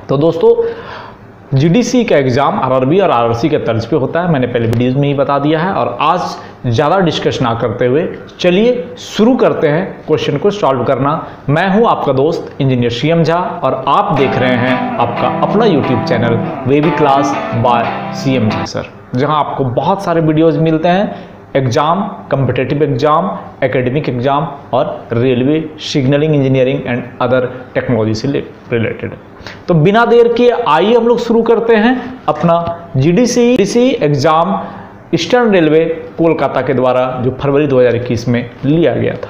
तो दोस्तों जीडीसी का एग्ज़ाम आरआरबी और आरआरसी के तर्ज पे होता है, मैंने पहले वीडियोज़ में ही बता दिया है। और आज ज़्यादा डिस्कस ना करते हुए चलिए शुरू करते हैं क्वेश्चन को सॉल्व करना। मैं हूं आपका दोस्त इंजीनियर सीएम झा और आप देख रहे हैं आपका अपना YouTube channel wavy class by CM Jha sir, जहां आपको बहुत सारे वीडियोज़ मिलते हैं exam, competitive exam, academic exam और railway, signalling engineering and other technology से रिलेटेड। तो बिना देर के आइए हम लोग शुरू करते हैं अपना GDC exam eastern railway Kolkata के द्वारा जो फरवरी 2021 में लिया गया था।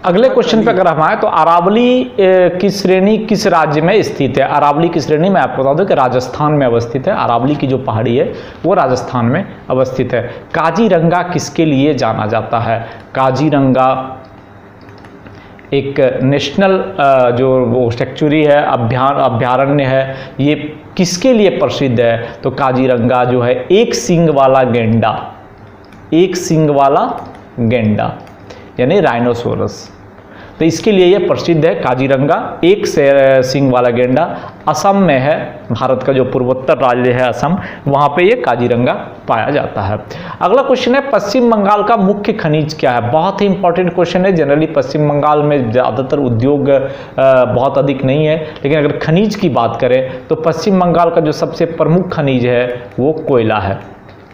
अगले क्वेश्चन पे अगर हम आए तो अरावली की श्रेणी किस राज्य में स्थित है? अरावली की श्रेणी मैं आपको बता दूं कि राजस्थान में अवस्थित है। अरावली की जो पहाड़ी है वो राजस्थान में अवस्थित है। काजीरंगा किसके लिए जाना जाता है? काजीरंगा एक नेशनल जो वो सेंचुरी है, अभ्यारण्य है, ये किसके लिए प्रसिद्ध है? तो काजीरंगा जो है एक सींग वाला गेंडा यानी राइनोसोरस, तो इसके लिए यह प्रसिद्ध है काजीरंगा एक सींग वाला गेंडा। असम में है, भारत का जो पूर्वोत्तर राज्य है असम, वहाँ पे ये काजीरंगा पाया जाता है। अगला क्वेश्चन है पश्चिम बंगाल का मुख्य खनिज क्या है? बहुत ही इंपॉर्टेंट क्वेश्चन है। जनरली पश्चिम बंगाल में ज़्यादातर उद्योग बहुत अधिक नहीं है, लेकिन अगर खनिज की बात करें तो पश्चिम बंगाल का जो सबसे प्रमुख खनिज है वो कोयला है।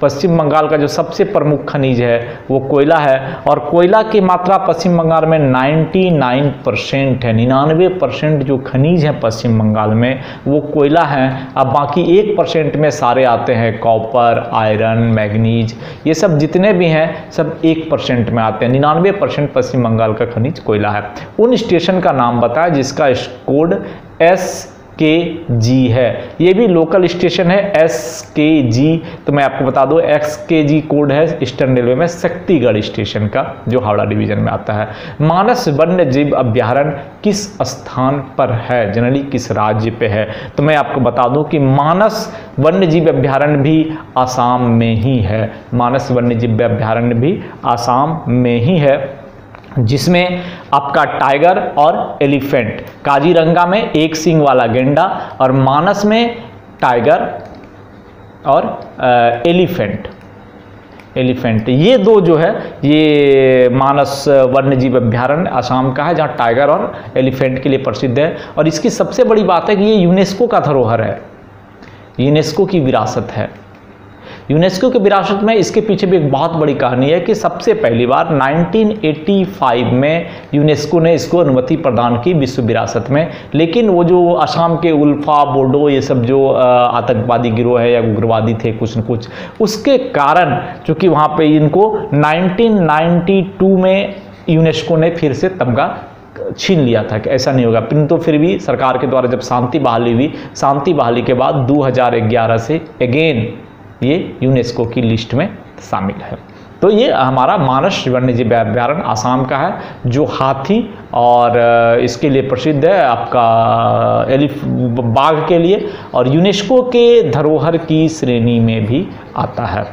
पश्चिम बंगाल का जो सबसे प्रमुख खनिज है वो कोयला है और कोयला की मात्रा पश्चिम बंगाल में 99% है। 99% जो खनिज है पश्चिम बंगाल में वो कोयला है। अब बाकी 1% में सारे आते हैं, कॉपर, आयरन, मैग्नीज, ये सब जितने भी हैं सब 1% में आते हैं। 99% पश्चिम बंगाल का खनिज कोयला है। उन स्टेशन का नाम बताएं जिसका कोड SKG है। ये भी लोकल स्टेशन है SKG। तो मैं आपको बता दूं SKG कोड है ईस्टर्न रेलवे में शक्तिगढ़ स्टेशन का, जो हावड़ा डिवीजन में आता है। मानस वन्य जीव अभ्यारण्य किस स्थान पर है? जनरली किस राज्य पे है? तो मैं आपको बता दूं कि मानस वन्य जीव अभ्यारण्य भी आसाम में ही है। मानस वन्य जीव अभ्यारण्य भी आसाम में ही है, जिसमें आपका टाइगर और एलिफेंट, काजीरंगा में एक सींग वाला गेंडा और मानस में टाइगर और एलिफेंट, ये दो जो है ये मानस वन्यजीव अभ्यारण्य आसाम का है, जहाँ टाइगर और एलिफेंट के लिए प्रसिद्ध है। और इसकी सबसे बड़ी बात है कि ये यूनेस्को का धरोहर है, यूनेस्को की विरासत है। यूनेस्को की विरासत में इसके पीछे भी एक बहुत बड़ी कहानी है कि सबसे पहली बार 1985 में यूनेस्को ने इसको अनुमति प्रदान की विश्व विरासत में। लेकिन वो जो असम के उल्फा, बोडो, ये सब जो आतंकवादी गिरोह है या उग्रवादी थे कुछ न कुछ, उसके कारण चूँकि वहाँ पे इनको 1992 में यूनेस्को ने फिर से तमगा छीन लिया था कि ऐसा नहीं होगा। परंतु फिर भी सरकार के द्वारा जब शांति बहाली हुई, शांति बहाली के बाद 2011 से अगेन ये यूनेस्को की लिस्ट में शामिल है। तो ये हमारा मानस वन्यजीव अभ्यारण्य आसाम का है, जो हाथी और इसके लिए प्रसिद्ध है, आपका बाघ के लिए, और यूनेस्को के धरोहर की श्रेणी में भी आता है।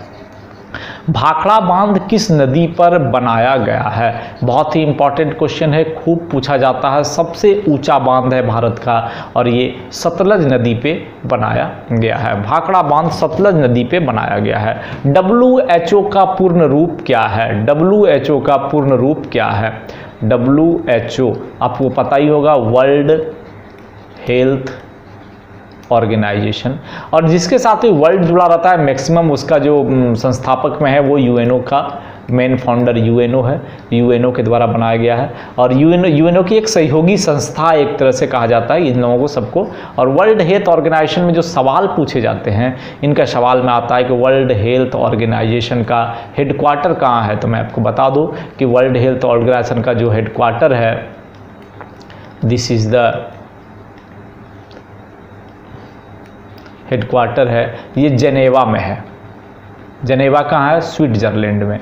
भाखड़ा बांध किस नदी पर बनाया गया है? बहुत ही इंपॉर्टेंट क्वेश्चन है, खूब पूछा जाता है। सबसे ऊंचा बांध है भारत का और ये सतलज नदी पे बनाया गया है। भाखड़ा बांध सतलज नदी पे बनाया गया है। WHO का पूर्ण रूप क्या है? WHO का पूर्ण रूप क्या है? WHO आपको पता ही होगा, वर्ल्ड हेल्थ ऑर्गेनाइजेशन, और जिसके साथ ही वर्ल्ड जुड़ा रहता है मैक्सिमम, उसका जो संस्थापक में है वो यूएनओ का मेन फाउंडर यूएनओ है, यूएनओ के द्वारा बनाया गया है। और यूएनओ की एक सहयोगी संस्था एक तरह से कहा जाता है इन लोगों को सबको। और वर्ल्ड हेल्थ ऑर्गेनाइजेशन में जो सवाल पूछे जाते हैं, इनका सवाल में आता है कि वर्ल्ड हेल्थ ऑर्गेनाइजेशन का हेडक्वार्टर कहाँ है? तो मैं आपको बता दूँ कि वर्ल्ड हेल्थ ऑर्गेनाइजेशन का जो हेडक्वार्टर है, दिस इज़ द हेडक्वार्टर है, ये जेनेवा में है। जेनेवा कहाँ है? स्विट्जरलैंड में,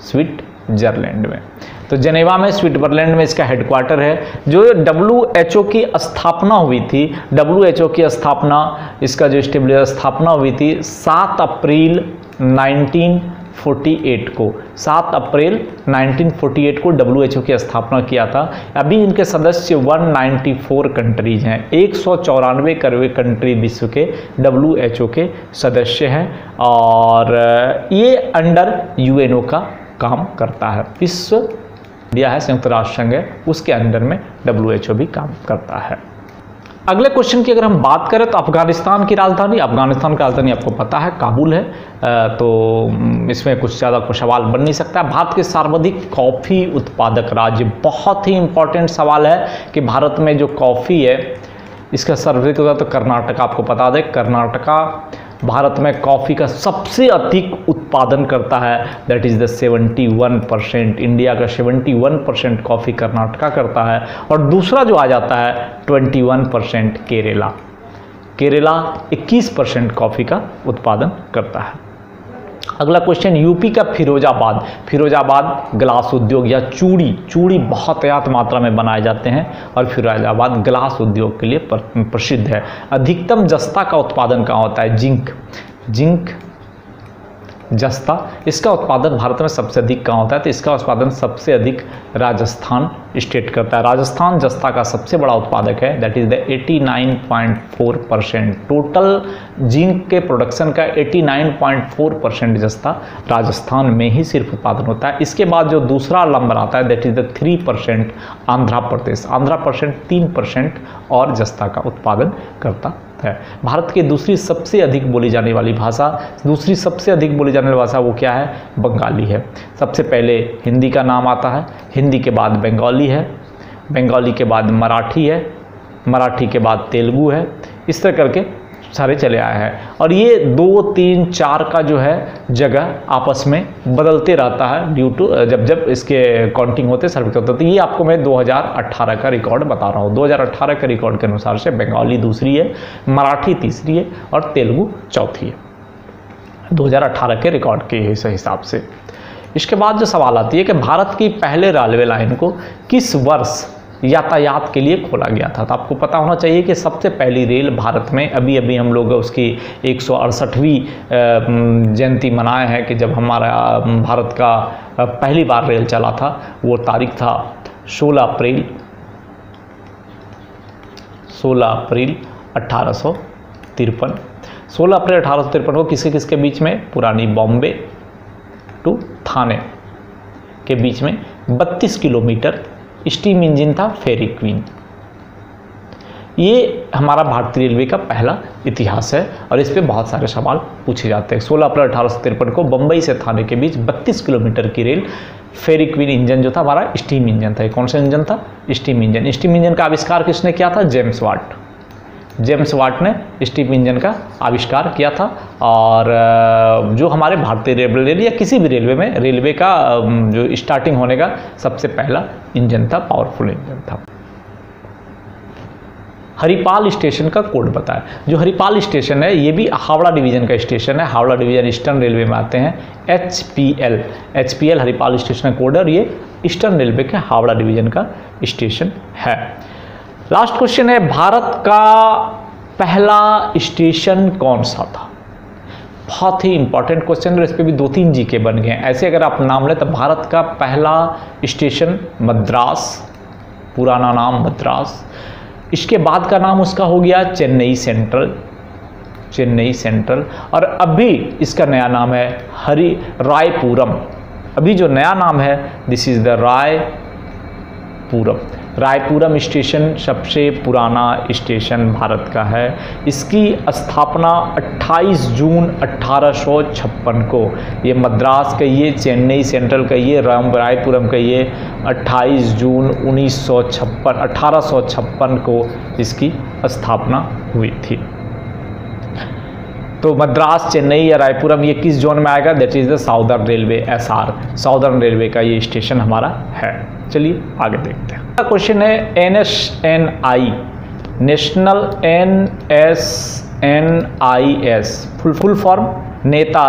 स्विट्जरलैंड में। तो जेनेवा में, स्विट्जरलैंड में इसका हेडक्वार्टर है। जो WHO की स्थापना हुई थी, WHO की स्थापना, इसका जो स्थापना हुई थी 7 अप्रैल 1948 को 7 अप्रैल 1948 को WHO की स्थापना किया था। अभी इनके सदस्य 194 कंट्रीज हैं, 194 कंट्री विश्व के WHO के सदस्य हैं और ये अंडर UNO का काम करता है। विश्व इंडिया है, संयुक्त राष्ट्र संघ है, उसके अंडर में WHO भी काम करता है। अगले क्वेश्चन की अगर हम बात करें तो अफगानिस्तान की राजधानी आपको पता है काबुल है, तो इसमें कुछ ज़्यादा कोई सवाल बन नहीं सकता। भारत के सर्वाधिक कॉफ़ी उत्पादक राज्य, बहुत ही इंपॉर्टेंट सवाल है कि भारत में जो कॉफ़ी है इसका सर्वाधिक होता तो कर्नाटका, आपको बता दें कर्नाटका भारत में कॉफ़ी का सबसे अधिक उत्पादन करता है, दैट इज़ द 71%। इंडिया का 71% कॉफ़ी कर्नाटका करता है और दूसरा जो आ जाता है 21% केरला 21% कॉफ़ी का उत्पादन करता है। अगला क्वेश्चन, यूपी का फिरोजाबाद ग्लास उद्योग या चूड़ी बहुत यात मात्रा में बनाए जाते हैं और फिरोजाबाद ग्लास उद्योग के लिए प्रसिद्ध है। अधिकतम जस्ता का उत्पादन कहाँ होता है? जिंक जस्ता, इसका उत्पादन भारत में सबसे अधिक कहाँ होता है? तो इसका उत्पादन सबसे अधिक राजस्थान स्टेट करता है। राजस्थान जस्ता का सबसे बड़ा उत्पादक है, that is the 89.4%। Total zinc के प्रोडक्शन का 89.4% जस्ता राजस्थान में ही सिर्फ उत्पादन होता है। इसके बाद जो दूसरा नंबर आता है that is the 3% Andhra Pradesh 3% और जस्ता का उत्पादन करता है। भारत की दूसरी सबसे अधिक बोली जाने वाली भाषा वो क्या है? बंगाली है। सबसे पहले हिंदी का नाम आता है, हिंदी के बाद बंगाली है, बंगाली के बाद मराठी है, मराठी के बाद तेलुगु है, इस तरह करके सारे चले आए हैं। और ये 2, 3, 4 का जो है जगह आपस में बदलते रहता है ड्यू टू जब इसके काउंटिंग होते सर्वे होते। तो ये आपको मैं 2018 का रिकॉर्ड बता रहा हूँ। 2018 के रिकॉर्ड के अनुसार से बंगाली दूसरी है, मराठी तीसरी है और तेलुगु चौथी है 2018 के रिकॉर्ड के हिसाब से। इसके बाद जो सवाल आती है कि भारत की पहले रेलवे लाइन को किस वर्ष यातायात के लिए खोला गया था? तो आपको पता होना चाहिए कि सबसे पहली रेल भारत में अभी हम लोग उसकी 168वीं जयंती मनाए हैं कि जब हमारा भारत का पहली बार रेल चला था। वो तारीख था 16 अप्रैल 1853। 16 अप्रैल 1853 को किसके बीच में? पुरानी बॉम्बे टू थाने के बीच में 32 किलोमीटर स्टीम इंजन था फेरी क्वीन। ये हमारा भारतीय रेलवे का पहला इतिहास है और इस पे बहुत सारे सवाल पूछे जाते हैं। 16 अप्रैल 1853 को बम्बई से थाने के बीच 32 किलोमीटर की रेल फेरी क्वीन इंजन जो था हमारा स्टीम इंजन था। कौन सा इंजन था? Steam engine. स्टीम इंजन का आविष्कार किसने किया था? जेम्स वाट ने स्टीम इंजन का आविष्कार किया था। और जो हमारे भारतीय रेलवे या किसी भी रेलवे का जो स्टार्टिंग होने का सबसे पहला इंजन था, पावरफुल इंजन था। हरिपाल स्टेशन का कोड बताएं। जो हरिपाल स्टेशन है ये भी हावड़ा डिवीजन का स्टेशन है। हावड़ा डिवीजन ईस्टर्न रेलवे में आते हैं। HPL हरिपाल स्टेशन का कोड है और ये ईस्टर्न रेलवे के हावड़ा डिवीजन का स्टेशन है। लास्ट क्वेश्चन है, भारत का पहला स्टेशन कौन सा था? बहुत ही इंपॉर्टेंट क्वेश्चन है, इस पर भी 2-3 जीके बन गए हैं। ऐसे अगर आप नाम लें तो भारत का पहला स्टेशन मद्रास, पुराना नाम मद्रास। इसके बाद का नाम उसका हो गया चेन्नई सेंट्रल और अभी इसका नया नाम है रायपुरम। अभी जो नया नाम है this is the Royapuram station सबसे पुराना स्टेशन भारत का है। इसकी स्थापना 28 जून 1856 को, ये मद्रास का ये, चेन्नई सेंट्रल का ये, रायपुरम का ये 28 जून 1856 को इसकी स्थापना हुई थी। तो मद्रास, चेन्नई या रायपुरम ये किस जोन में आएगा? That is the southern railway, SR southern railway का ये स्टेशन हमारा है। चलिए आगे देखते हैं। क्वेश्चन है NSNI, national NSNIS full form Neta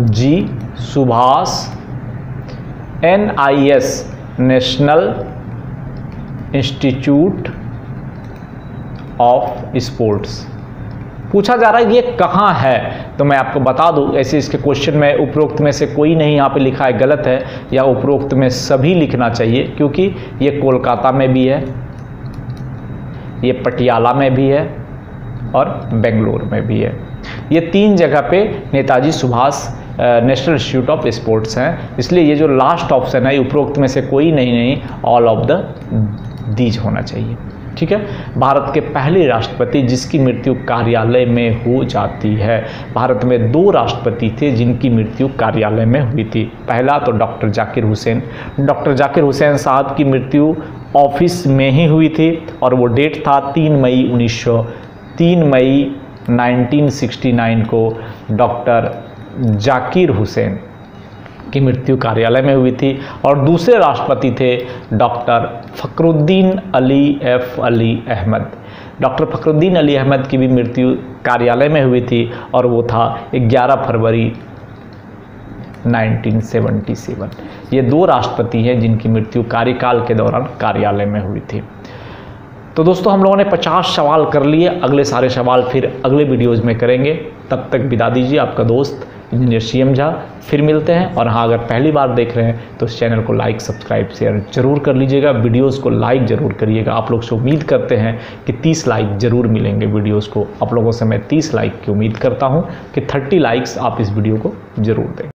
ji Subhash, NIS national institute of sports. पूछा जा रहा है ये कहाँ है, तो मैं आपको बता दूं, ऐसे इसके क्वेश्चन में उपरोक्त में से कोई नहीं यहाँ पे लिखा है गलत है, या उपरोक्त में सभी लिखना चाहिए, क्योंकि ये कोलकाता में भी है, ये पटियाला में भी है और बेंगलोर में भी है। ये 3 जगह पे Netaji Subhash national institute of sports हैं, इसलिए ये जो लास्ट ऑप्शन है उपरोक्त में से कोई नहीं, ऑल ऑफ द दीज होना चाहिए। ठीक है। भारत के पहले राष्ट्रपति जिसकी मृत्यु कार्यालय में हो जाती है। भारत में 2 राष्ट्रपति थे जिनकी मृत्यु कार्यालय में हुई थी। पहला तो डॉक्टर जाकिर हुसैन। डॉक्टर जाकिर हुसैन साहब की मृत्यु ऑफिस में ही हुई थी और वो डेट था 3 मई 1969 को डॉक्टर जाकिर हुसैन की मृत्यु कार्यालय में हुई थी। और दूसरे राष्ट्रपति थे डॉक्टर फखरुद्दीन अली अहमद। डॉक्टर फखरुद्दीन अली अहमद की भी मृत्यु कार्यालय में हुई थी और वो था 11 फरवरी 1977। ये 2 राष्ट्रपति हैं जिनकी मृत्यु कार्यकाल के दौरान कार्यालय में हुई थी। तो दोस्तों हम लोगों ने 50 सवाल कर लिए, अगले सारे सवाल फिर अगले वीडियोज़ में करेंगे। तब तक विदा दीजिए, आपका दोस्त इंजीनियर CM झा। फिर मिलते हैं। और हाँ, अगर पहली बार देख रहे हैं तो इस चैनल को लाइक, सब्सक्राइब, शेयर जरूर कर लीजिएगा। वीडियोज़ को लाइक ज़रूर करिएगा। आप लोग से उम्मीद करते हैं कि 30 लाइक ज़रूर मिलेंगे वीडियोज़ को। आप लोगों से मैं 30 लाइक की उम्मीद करता हूँ कि 30 लाइक्स आप इस वीडियो को ज़रूर दें।